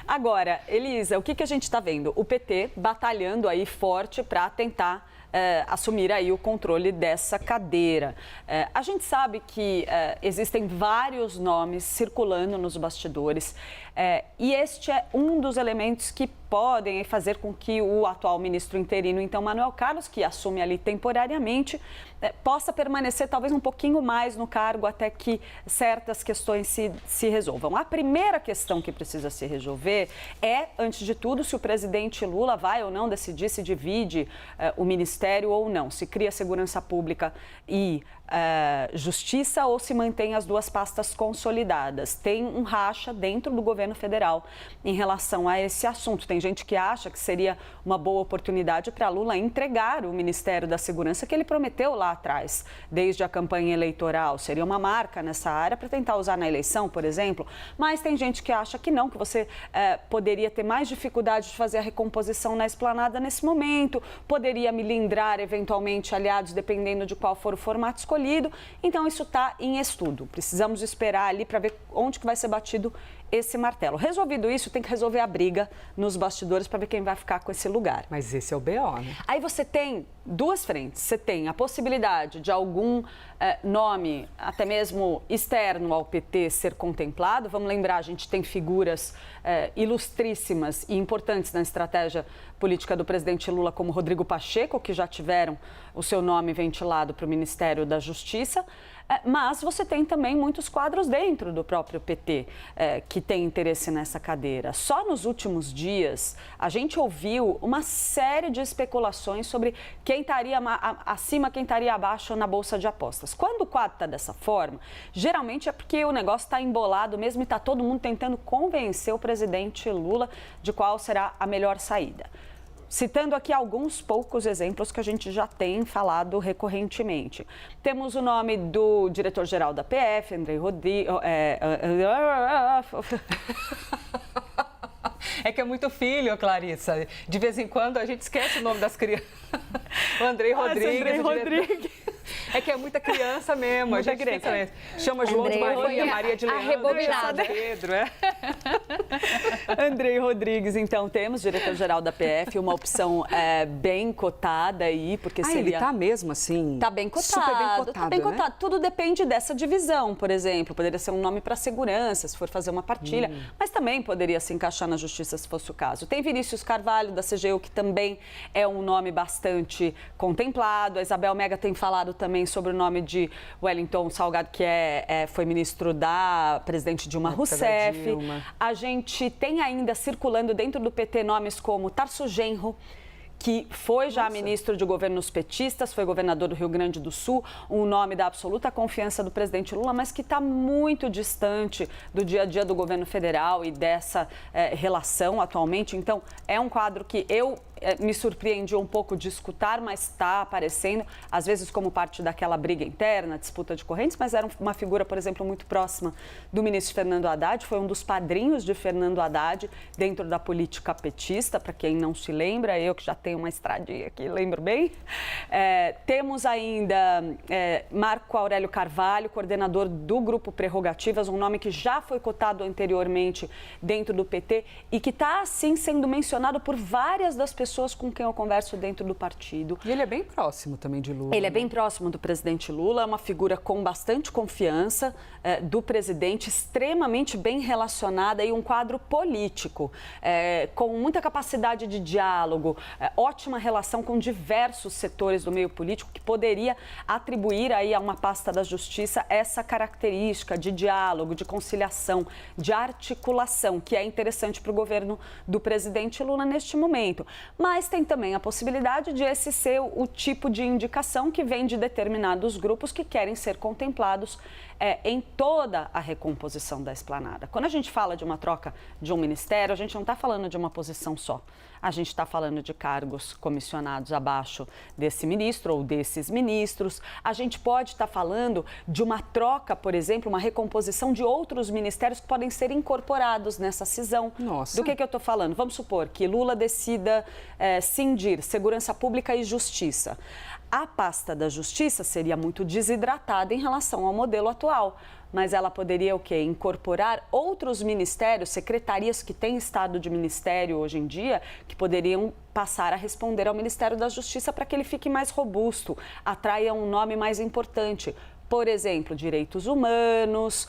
Agora, Elisa, o que a gente está vendo? O PT batalhando aí forte para tentar assumir aí o controle dessa cadeira. A gente sabe que existem vários nomes circulando nos bastidores e este é um dos elementos que podem fazer com que o atual ministro interino, então, Manuel Carlos, que assume ali temporariamente, possa permanecer talvez um pouquinho mais no cargo até que certas questões se resolvam. A primeira questão que precisa se resolver é, antes de tudo, se o presidente Lula vai ou não decidir se divide o ministério ou não, se cria segurança pública e justiça ou se mantém as duas pastas consolidadas. Tem um racha dentro do governo federal em relação a esse assunto. Tem gente que acha que seria uma boa oportunidade para Lula entregar o Ministério da Segurança que ele prometeu lá atrás, desde a campanha eleitoral. Seria uma marca nessa área para tentar usar na eleição, por exemplo. Mas tem gente que acha que não, que você poderia ter mais dificuldade de fazer a recomposição na esplanada nesse momento, poderia milindrar eventualmente aliados, dependendo de qual for o formato escolhido. Então, isso está em estudo. Precisamos esperar ali para ver onde que vai ser batido esse martelo. Resolvido isso, tem que resolver a briga nos bastidores para ver quem vai ficar com esse lugar. Mas esse é o BO, né? Aí você tem duas frentes. Você tem a possibilidade de algum nome, até mesmo externo ao PT, ser contemplado. Vamos lembrar, a gente tem figuras ilustríssimas e importantes na estratégia política do presidente Lula, como Rodrigo Pacheco, que já tiveram o seu nome ventilado para o Ministério da Justiça. Mas você tem também muitos quadros dentro do próprio PT que têm interesse nessa cadeira. Só nos últimos dias, a gente ouviu uma série de especulações sobre quem estaria acima, quem estaria abaixo na Bolsa de Apostas. Quando o quadro está dessa forma, geralmente é porque o negócio está embolado mesmo e está todo mundo tentando convencer o presidente Lula de qual será a melhor saída. Citando aqui alguns poucos exemplos que a gente já tem falado recorrentemente. Temos o nome do diretor-geral da PF, Andrei Rodrigues. É que é muito filho, Clarissa. De vez em quando a gente esquece o nome das crianças. O Andrei Rodrigues. Andrei Rodrigues. É que é muita criança mesmo. Muita a gente criança. Chama João Andrei de Maria, Rodrigues. Maria de Leandro, Rebobinada. Pedro, Andrei Rodrigues, então, temos diretor-geral da PF, uma opção bem cotada aí, porque seria... ele tá mesmo assim? Tá bem cotado, super bem cotado, tá bem né? cotado. Tudo depende dessa divisão, por exemplo. Poderia ser um nome para segurança, se for fazer uma partilha, mas também poderia se encaixar na justiça, se fosse o caso. Tem Vinícius Carvalho, da CGU, que também é um nome bastante contemplado. A Isabel Mega tem falado também sobre o nome de Wellington Salgado, que foi ministro da presidente Dilma Rousseff. A gente tem ainda circulando dentro do PT nomes como Tarso Genro, que foi já ministro de governos petistas, foi governador do Rio Grande do Sul, um nome da absoluta confiança do presidente Lula, mas que está muito distante do dia a dia do governo federal e dessa relação atualmente. Então, é um quadro que eu me surpreendi um pouco de escutar, mas está aparecendo, às vezes como parte daquela briga interna, disputa de correntes, mas era uma figura, por exemplo, muito próxima do ministro Fernando Haddad, foi um dos padrinhos de Fernando Haddad dentro da política petista, para quem não se lembra, eu que já tenho uma estradinha aqui, lembro bem. Temos ainda Marco Aurélio Carvalho, coordenador do Grupo Prerrogativas, um nome que já foi cotado anteriormente dentro do PT e que está, assim, sendo mencionado por várias das pessoas com quem eu converso dentro do partido. E ele é bem próximo também de Lula. Ele é bem próximo do presidente Lula, é uma figura com bastante confiança do presidente, extremamente bem relacionada e um quadro político, com muita capacidade de diálogo, ótima relação com diversos setores do meio político, que poderia atribuir aí a uma pasta da Justiça essa característica de diálogo, de conciliação, de articulação, que é interessante para o governo do presidente Lula neste momento. Mas tem também a possibilidade de esse ser o tipo de indicação que vem de determinados grupos que querem ser contemplados em toda a recomposição da esplanada. Quando a gente fala de uma troca de um ministério, a gente não está falando de uma posição só. A gente está falando de cargos comissionados abaixo desse ministro ou desses ministros. A gente pode estar falando de uma troca, por exemplo, uma recomposição de outros ministérios que podem ser incorporados nessa cisão. Nossa. Do que eu estou falando? Vamos supor que Lula decida cindir Segurança Pública e Justiça. A pasta da Justiça seria muito desidratada em relação ao modelo atual, mas ela poderia o quê? Incorporar outros ministérios, secretarias que têm estado de ministério hoje em dia, que poderiam passar a responder ao Ministério da Justiça para que ele fique mais robusto, atraia um nome mais importante. Por exemplo, direitos humanos,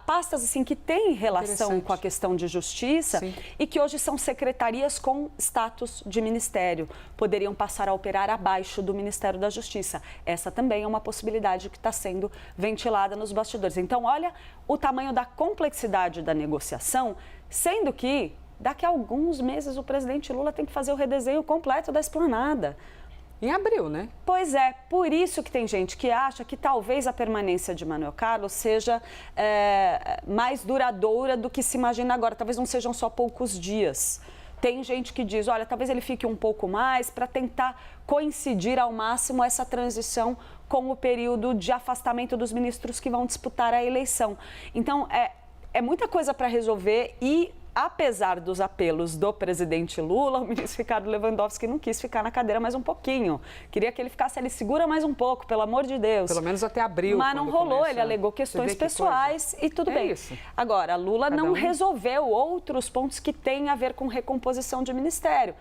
pastas assim, que têm relação com a questão de justiça. Sim. E que hoje são secretarias com status de ministério, poderiam passar a operar abaixo do Ministério da Justiça. Essa também é uma possibilidade que está sendo ventilada nos bastidores. Então, olha o tamanho da complexidade da negociação, sendo que daqui a alguns meses o presidente Lula tem que fazer o redesenho completo da esplanada. Em abril, né? Pois é, por isso que tem gente que acha que talvez a permanência de Manuel Carlos seja mais duradoura do que se imagina agora. Talvez não sejam só poucos dias. Tem gente que diz, olha, talvez ele fique um pouco mais para tentar coincidir ao máximo essa transição com o período de afastamento dos ministros que vão disputar a eleição. Então, é muita coisa para resolver e... Apesar dos apelos do presidente Lula, o ministro Ricardo Lewandowski não quis ficar na cadeira mais um pouquinho. Queria que ele ficasse ali, segura mais um pouco, pelo amor de Deus. Pelo menos até abril. Mas não rolou, ele alegou questões pessoais e tudo bem. Isso. Agora, Lula não resolveu outros pontos que têm a ver com recomposição de ministério.